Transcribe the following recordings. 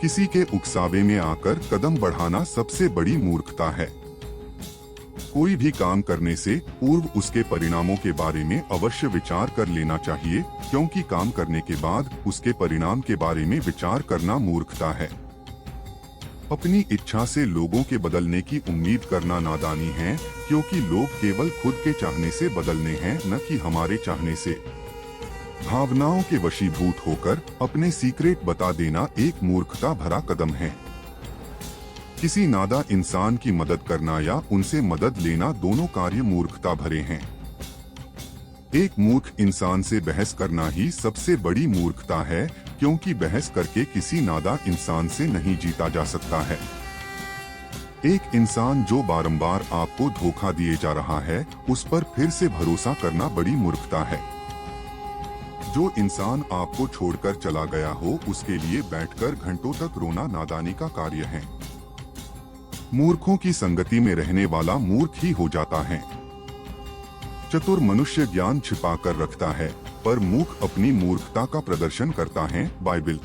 किसी के उकसावे में आकर कदम बढ़ाना सबसे बड़ी मूर्खता है। कोई भी काम करने से पूर्व उसके परिणामों के बारे में अवश्य विचार कर लेना चाहिए, क्योंकि काम करने के बाद उसके परिणाम के बारे में विचार करना मूर्खता है। अपनी इच्छा से लोगों के बदलने की उम्मीद करना नादानी है, क्योंकि लोग केवल खुद के चाहने से बदलने हैं, न कि हमारे चाहने से। भावनाओं के वशीभूत होकर अपने सीक्रेट बता देना एक मूर्खता भरा कदम है। किसी नादा इंसान की मदद करना या उनसे मदद लेना दोनों कार्य मूर्खता भरे हैं। एक मूर्ख इंसान से बहस करना ही सबसे बड़ी मूर्खता है, क्योंकि बहस करके किसी नादा इंसान से नहीं जीता जा सकता है। एक इंसान जो बारंबार आपको धोखा दिए जा रहा है, उस पर फिर से भरोसा करना बड़ी मूर्खता है। जो इंसान आपको छोड़कर चला गया हो, उसके लिए बैठकर घंटों तक रोना नादानी का कार्य है। मूर्खों की संगति में रहने वाला मूर्ख ही हो जाता है। चतुर मनुष्य ज्ञान छिपा कर रखता है, पर मूर्ख अपनी मूर्खता का प्रदर्शन करता है। बाइबल।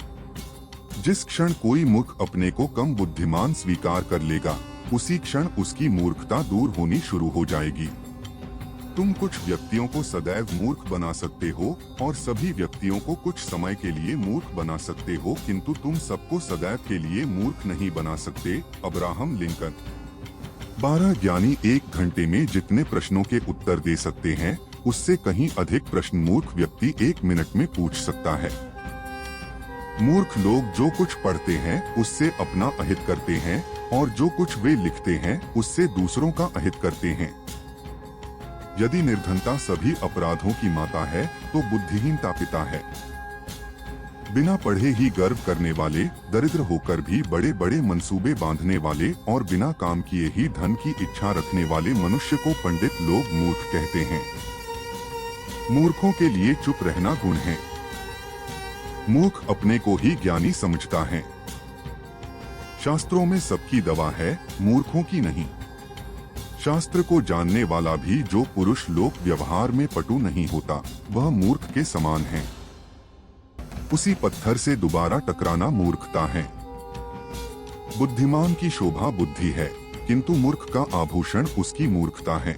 जिस क्षण कोई मूर्ख अपने को कम बुद्धिमान स्वीकार कर लेगा, उसी क्षण उसकी मूर्खता दूर होनी शुरू हो जाएगी। तुम कुछ व्यक्तियों को सदैव मूर्ख बना सकते हो और सभी व्यक्तियों को कुछ समय के लिए मूर्ख बना सकते हो, किंतु तुम सबको सदैव के लिए मूर्ख नहीं बना सकते। Abraham Lincoln. 12 ज्ञानी 1 घंटे में जितने प्रश्नों के उत्तर दे सकते हैं, उससे कहीं अधिक प्रश्न मूर्ख व्यक्ति 1 मिनट में पूछ सकता है। मूर्ख लोग जो कुछ पढ़ते हैं उससे अपना अहित करते हैं, और जो कुछ वे लिखते हैं उससे दूसरों का अहित करते हैं। यदि निर्धनता सभी अपराधों की माता है, तो बुद्धिहीनता पिता है। बिना पढ़े ही गर्व करने वाले, दरिद्र होकर भी बड़े बड़े मंसूबे बांधने वाले और बिना काम किए ही धन की इच्छा रखने वाले मनुष्य को पंडित लोग मूर्ख कहते हैं। मूर्खों के लिए चुप रहना गुण है। मूर्ख अपने को ही ज्ञानी समझता है। शास्त्रों में सबकी दवा है, मूर्खों की नहीं। शास्त्र को जानने वाला भी जो पुरुष लोक व्यवहार में पटु नहीं होता, वह मूर्ख के समान है। उसी पत्थर से दोबारा टकराना मूर्खता है। बुद्धिमान की शोभा बुद्धि है, किंतु मूर्ख का आभूषण उसकी मूर्खता है।